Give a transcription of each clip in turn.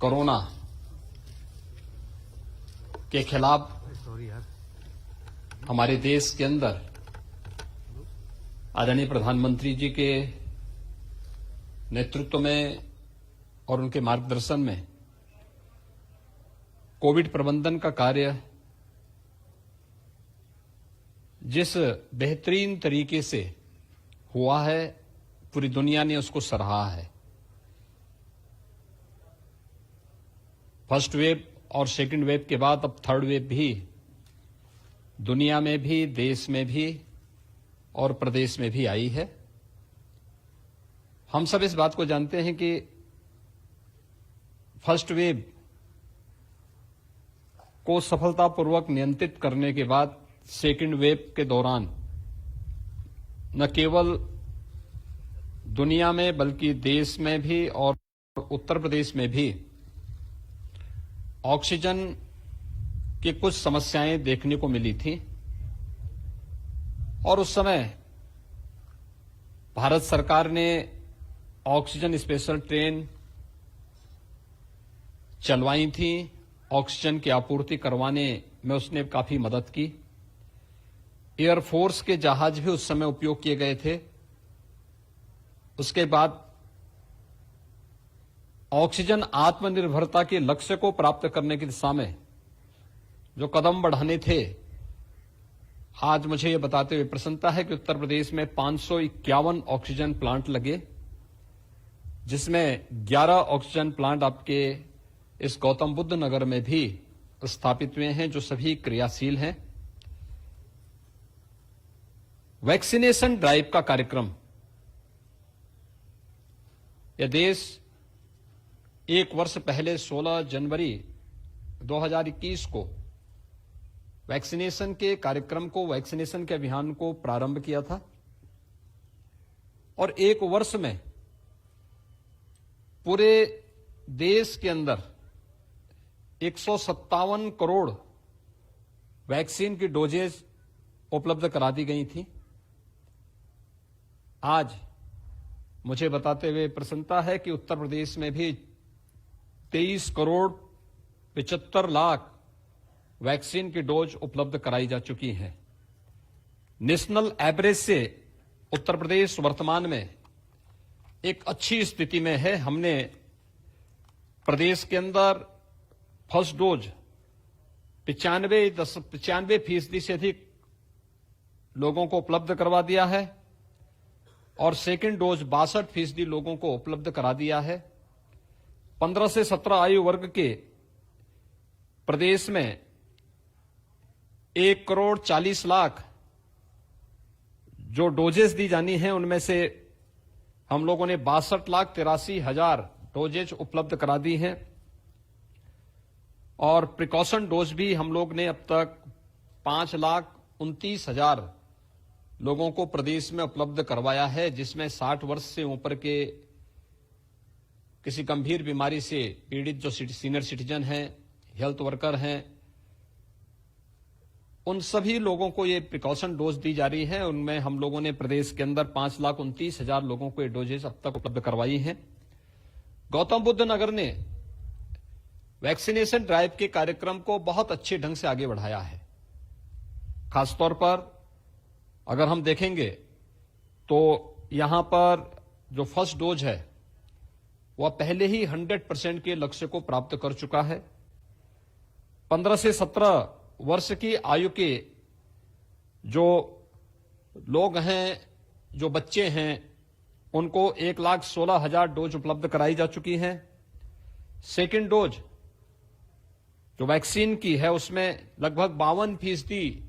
Corona के खिलाफ हमारे देश के अंदर आदरणीय प्रधानमंत्री जी के नेतृत्व में और उनके मार्गदर्शन में कोविड प्रबंधन का कार्य जिस बेहतरीन तरीके से हुआ है, पूरी दुनिया ने उसको सराहा है। फर्स्ट वेव और सेकंड वेव के बाद अब थर्ड वेव भी दुनिया में भी, देश में भी और प्रदेश में भी आई है। हम सब इस बात को जानते हैं कि फर्स्ट वेव को सफलतापूर्वक नियंत्रित करने के बाद सेकंड वेव के दौरान न केवल दुनिया में बल्कि देश में भी और उत्तर प्रदेश में भी ऑक्सीजन की कुछ समस्याएं देखने को मिली थी और उस समय भारत सरकार ने ऑक्सीजन स्पेशल ट्रेन चलवाई थी। ऑक्सीजन की आपूर्ति करवाने में उसने काफी मदद की। एयरफोर्स के जहाज भी उस समय उपयोग किए गए थे। उसके बाद ऑक्सीजन आत्मनिर्भरता के लक्ष्य को प्राप्त करने की दिशा में जो कदम बढ़ाने थे, आज मुझे यह बताते हुए प्रसन्नता है कि उत्तर प्रदेश में 551 ऑक्सीजन प्लांट लगे, जिसमें 11 ऑक्सीजन प्लांट आपके इस गौतम बुद्ध नगर में भी स्थापित हुए हैं, जो सभी क्रियाशील हैं। वैक्सीनेशन ड्राइव का कार्यक्रम यह देश एक वर्ष पहले 16 जनवरी 2021 को वैक्सीनेशन के कार्यक्रम को, वैक्सीनेशन के अभियान को प्रारंभ किया था और एक वर्ष में पूरे देश के अंदर 157 करोड़ वैक्सीन की डोजेज उपलब्ध करा दी गई थी। आज मुझे बताते हुए प्रसन्नता है कि उत्तर प्रदेश में भी 23 करोड़ 75 लाख वैक्सीन की डोज उपलब्ध कराई जा चुकी है। नेशनल एवरेज से उत्तर प्रदेश वर्तमान में एक अच्छी स्थिति में है। हमने प्रदेश के अंदर फर्स्ट डोज 95% से अधिक लोगों को उपलब्ध करवा दिया है और सेकंड डोज 62% लोगों को उपलब्ध करा दिया है। 15 से 17 आयु वर्ग के प्रदेश में 1 करोड़ 40 लाख जो डोजेस दी जानी है, उनमें से हम लोगों ने 62,83,000 डोजेज उपलब्ध करा दी हैं और प्रिकॉशन डोज भी हम लोग ने अब तक 5,29,000 लोगों को प्रदेश में उपलब्ध करवाया है, जिसमें 60 वर्ष से ऊपर के किसी गंभीर बीमारी से पीड़ित जो सीनियर सिटीजन हैं, हेल्थ वर्कर हैं, उन सभी लोगों को ये प्रिकॉशन डोज दी जा रही है। उनमें हम लोगों ने प्रदेश के अंदर 5,29,000 लोगों को ये डोजेस अब तक उपलब्ध करवाई हैं। गौतम बुद्ध नगर ने वैक्सीनेशन ड्राइव के कार्यक्रम को बहुत अच्छे ढंग से आगे बढ़ाया है। खासतौर पर अगर हम देखेंगे तो यहां पर जो फर्स्ट डोज है वह पहले ही 100% के लक्ष्य को प्राप्त कर चुका है। 15 से 17 वर्ष की आयु के जो लोग हैं, जो बच्चे हैं, उनको 1,16,000 डोज उपलब्ध कराई जा चुकी हैं। सेकेंड डोज जो वैक्सीन की है उसमें लगभग 52%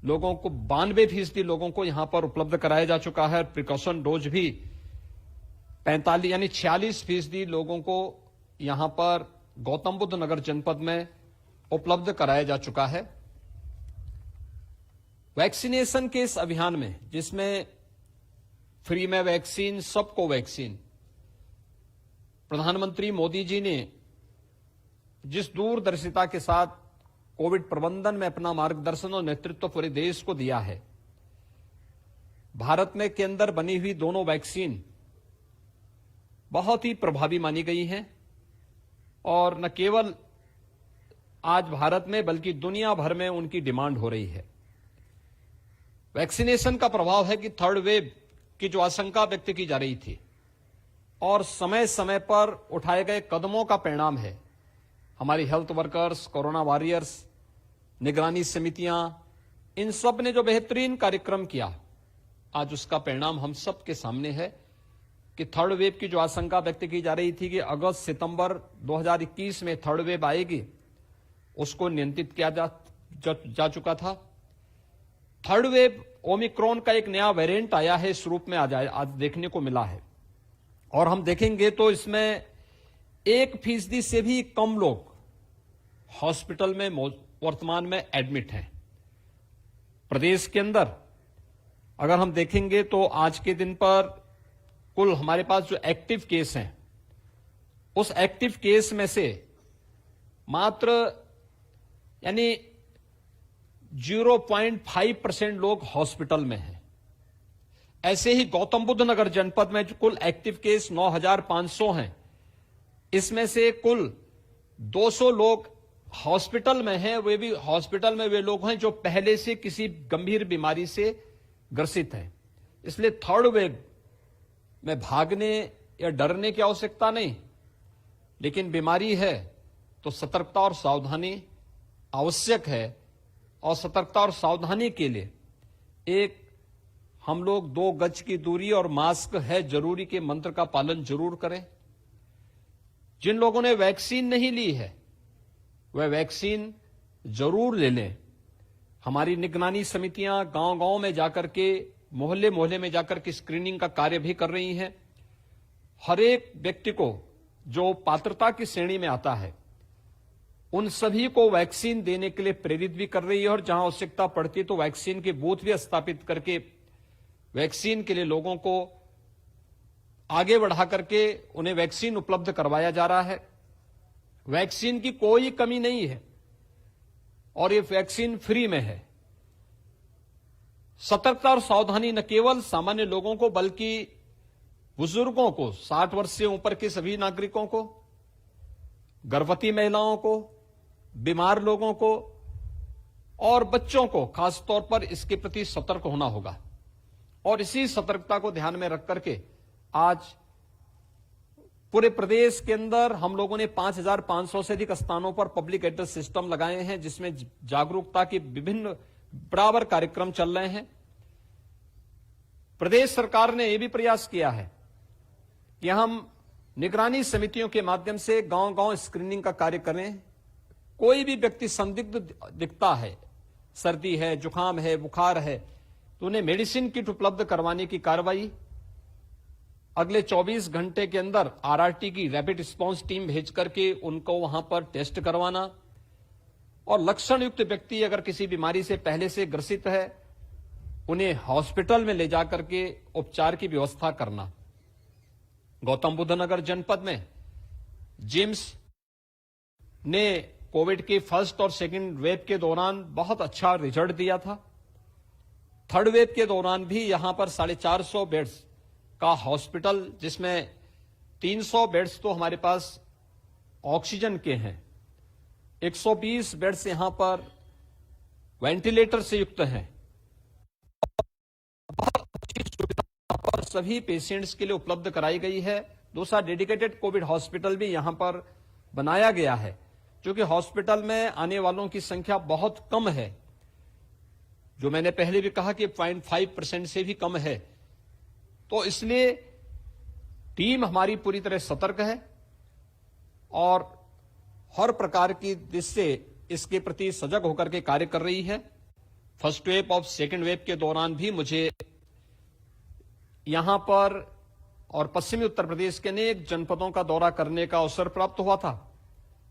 लोगों को 92% लोगों को यहां पर उपलब्ध कराया जा चुका है। प्रिकॉशन डोज भी 45 यानी 46% लोगों को यहां पर गौतम बुद्ध नगर जनपद में उपलब्ध कराया जा चुका है। वैक्सीनेशन के इस अभियान में, जिसमें फ्री में वैक्सीन, सबको वैक्सीन, प्रधानमंत्री मोदी जी ने जिस दूरदर्शिता के साथ कोविड प्रबंधन में अपना मार्गदर्शन और नेतृत्व पूरे देश को दिया है, भारत में के अंदर बनी हुई दोनों वैक्सीन बहुत ही प्रभावी मानी गई हैं। और न केवल आज भारत में बल्कि दुनिया भर में उनकी डिमांड हो रही है। वैक्सीनेशन का प्रभाव है कि थर्ड वेव की जो आशंका व्यक्त की जा रही थी और समय समय पर उठाए गए कदमों का परिणाम है। हमारी हेल्थ वर्कर्स, कोरोना वॉरियर्स, निगरानी समितियां, इन सब ने जो बेहतरीन कार्यक्रम किया, आज उसका परिणाम हम सब के सामने है कि थर्ड वेव की जो आशंका व्यक्त की जा रही थी कि अगस्त सितंबर 2021 में थर्ड वेव आएगी, उसको नियंत्रित किया जा चुका था। थर्ड वेव ओमिक्रॉन का एक नया वेरिएंट आया है, इस रूप में आज देखने को मिला है और हम देखेंगे तो इसमें 1% से भी कम लोग हॉस्पिटल में वर्तमान में एडमिट हैं। प्रदेश के अंदर अगर हम देखेंगे तो आज के दिन पर कुल हमारे पास जो एक्टिव केस हैं, उस एक्टिव केस में से मात्र यानी 0.5% लोग हॉस्पिटल में हैं। ऐसे ही गौतम बुद्ध नगर जनपद में जो कुल एक्टिव केस 9,500 हैं, इसमें से कुल 200 लोग हॉस्पिटल में हैं। वे भी हॉस्पिटल में वे लोग हैं जो पहले से किसी गंभीर बीमारी से ग्रसित हैं। इसलिए थर्ड वेव में भागने या डरने की आवश्यकता नहीं, लेकिन बीमारी है तो सतर्कता और सावधानी आवश्यक है और सतर्कता और सावधानी के लिए एक हम लोग 2 गज की दूरी और मास्क है जरूरी के मंत्र का पालन जरूर करें। जिन लोगों ने वैक्सीन नहीं ली है वह वैक्सीन जरूर ले लें। हमारी निगरानी समितियां गांव-गांव में जाकर के, मोहल्ले-मोहल्ले में जाकर के स्क्रीनिंग का कार्य भी कर रही हैं। हर एक व्यक्ति को जो पात्रता की श्रेणी में आता है, उन सभी को वैक्सीन देने के लिए प्रेरित भी कर रही है और जहां आवश्यकता पड़ती है तो वैक्सीन के बूथ भी स्थापित करके वैक्सीन के लिए लोगों को आगे बढ़ा करके उन्हें वैक्सीन उपलब्ध करवाया जा रहा है। वैक्सीन की कोई कमी नहीं है और ये वैक्सीन फ्री में है। सतर्कता और सावधानी न केवल सामान्य लोगों को बल्कि बुजुर्गों को, 60 वर्ष से ऊपर के सभी नागरिकों को, गर्भवती महिलाओं को, बीमार लोगों को और बच्चों को खासतौर पर इसके प्रति सतर्क होना होगा। और इसी सतर्कता को ध्यान में रख करके आज पूरे प्रदेश के अंदर हम लोगों ने 5,500 से अधिक स्थानों पर पब्लिक एड्रेस सिस्टम लगाए हैं, जिसमें जागरूकता के विभिन्न बराबर कार्यक्रम चल रहे हैं। प्रदेश सरकार ने यह भी प्रयास किया है कि हम निगरानी समितियों के माध्यम से गांव-गांव स्क्रीनिंग का कार्य करें। कोई भी व्यक्ति संदिग्ध दिखता है, सर्दी है, जुकाम है, बुखार है, तो उन्हें मेडिसिन किट उपलब्ध करवाने की कार्रवाई अगले 24 घंटे के अंदर आरआरटी की रैपिड रिस्पांस टीम भेज करके उनको वहां पर टेस्ट करवाना और लक्षण युक्त व्यक्ति अगर किसी बीमारी से पहले से ग्रसित है उन्हें हॉस्पिटल में ले जाकर के उपचार की व्यवस्था करना। गौतम बुद्ध नगर जनपद में जिम्स ने कोविड के फर्स्ट और सेकंड वेव के दौरान बहुत अच्छा रिजल्ट दिया था। थर्ड वेव के दौरान भी यहां पर 450 बेड्स का हॉस्पिटल, जिसमें 300 बेड्स तो हमारे पास ऑक्सीजन के हैं, 120 बेड्स यहां पर वेंटिलेटर से युक्त हैं। बहुत अच्छी सुविधा पर सभी पेशेंट्स के लिए उपलब्ध कराई गई है। दूसरा, डेडिकेटेड कोविड हॉस्पिटल भी यहां पर बनाया गया है, क्योंकि हॉस्पिटल में आने वालों की संख्या बहुत कम है, जो मैंने पहले भी कहा कि 0.5% से भी कम है। तो इसलिए टीम हमारी पूरी तरह सतर्क है और हर प्रकार की दृष्टि से इसके प्रति सजग होकर के कार्य कर रही है। फर्स्ट वेव और सेकंड वेव के दौरान भी मुझे यहां पर और पश्चिमी उत्तर प्रदेश के अनेक जनपदों का दौरा करने का अवसर प्राप्त हुआ था।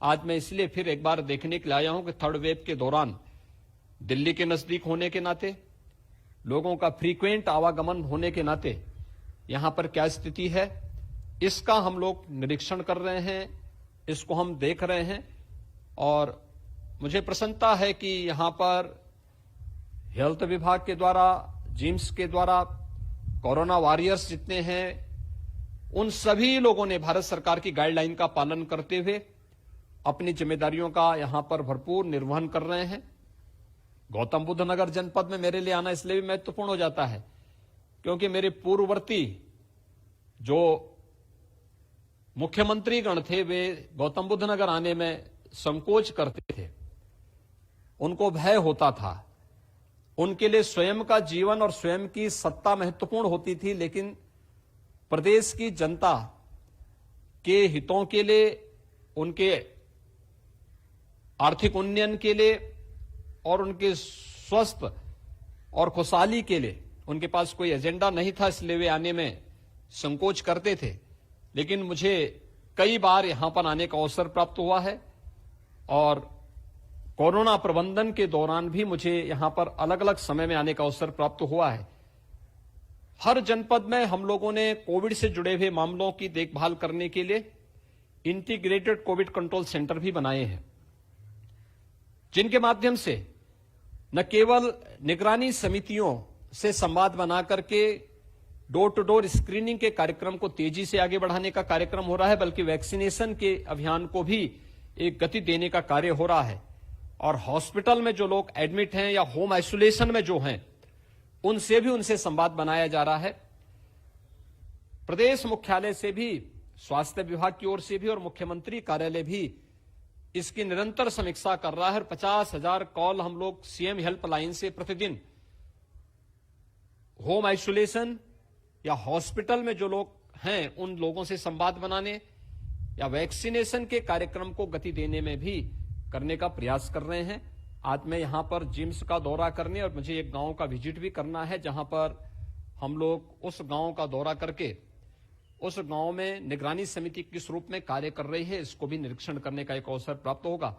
आज मैं इसलिए फिर एक बार देखने के लिए आया हूं कि थर्ड वेव के दौरान दिल्ली के नजदीक होने के नाते, लोगों का फ्रीक्वेंट आवागमन होने के नाते यहां पर क्या स्थिति है, इसका हम लोग निरीक्षण कर रहे हैं, इसको हम देख रहे हैं। और मुझे प्रसन्नता है कि यहां पर हेल्थ विभाग के द्वारा, जिम्स के द्वारा, कोरोना वॉरियर्स जितने हैं, उन सभी लोगों ने भारत सरकार की गाइडलाइन का पालन करते हुए अपनी जिम्मेदारियों का यहां पर भरपूर निर्वहन कर रहे हैं। गौतम बुद्ध नगर जनपद में मेरे लिए आना इसलिए भी महत्वपूर्ण हो जाता है क्योंकि मेरे पूर्ववर्ती जो मुख्यमंत्री गण थे वे गौतम बुद्ध नगर आने में संकोच करते थे, उनको भय होता था। उनके लिए स्वयं का जीवन और स्वयं की सत्ता महत्वपूर्ण होती थी, लेकिन प्रदेश की जनता के हितों के लिए, उनके आर्थिक उन्नयन के लिए और उनके स्वस्थ और खुशहाली के लिए उनके पास कोई एजेंडा नहीं था, इसलिए वे आने में संकोच करते थे। लेकिन मुझे कई बार यहां पर आने का अवसर प्राप्त हुआ है और कोरोना प्रबंधन के दौरान भी मुझे यहां पर अलग अलग समय में आने का अवसर प्राप्त हुआ है। हर जनपद में हम लोगों ने कोविड से जुड़े हुए मामलों की देखभाल करने के लिए इंटीग्रेटेड कोविड कंट्रोल सेंटर भी बनाए हैं, जिनके माध्यम से न केवल निगरानी समितियों से संवाद बना करके डोर टू डोर स्क्रीनिंग के कार्यक्रम को तेजी से आगे बढ़ाने का कार्यक्रम हो रहा है, बल्कि वैक्सीनेशन के अभियान को भी एक गति देने का कार्य हो रहा है। और हॉस्पिटल में जो लोग एडमिट हैं या होम आइसोलेशन में जो हैं, उनसे संवाद बनाया जा रहा है। प्रदेश मुख्यालय से भी, स्वास्थ्य विभाग की ओर से भी और मुख्यमंत्री कार्यालय भी इसकी निरंतर समीक्षा कर रहा है। 50,000 कॉल हम लोग सीएम हेल्पलाइन से प्रतिदिन होम आइसोलेशन या हॉस्पिटल में जो लोग हैं उन लोगों से संवाद बनाने या वैक्सीनेशन के कार्यक्रम को गति देने में भी करने का प्रयास कर रहे हैं। आज मैं यहां पर जिम्स का दौरा करने और मुझे एक गांव का विजिट भी करना है, जहां पर हम लोग उस गांव का दौरा करके उस गांव में निगरानी समिति किस रूप में कार्य कर रही है, इसको भी निरीक्षण करने का एक अवसर प्राप्त होगा।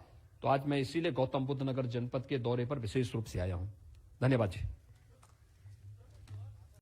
तो आज मैं इसीलिए गौतम बुद्ध नगर जनपद के दौरे पर विशेष रूप से आया हूं। धन्यवाद जी।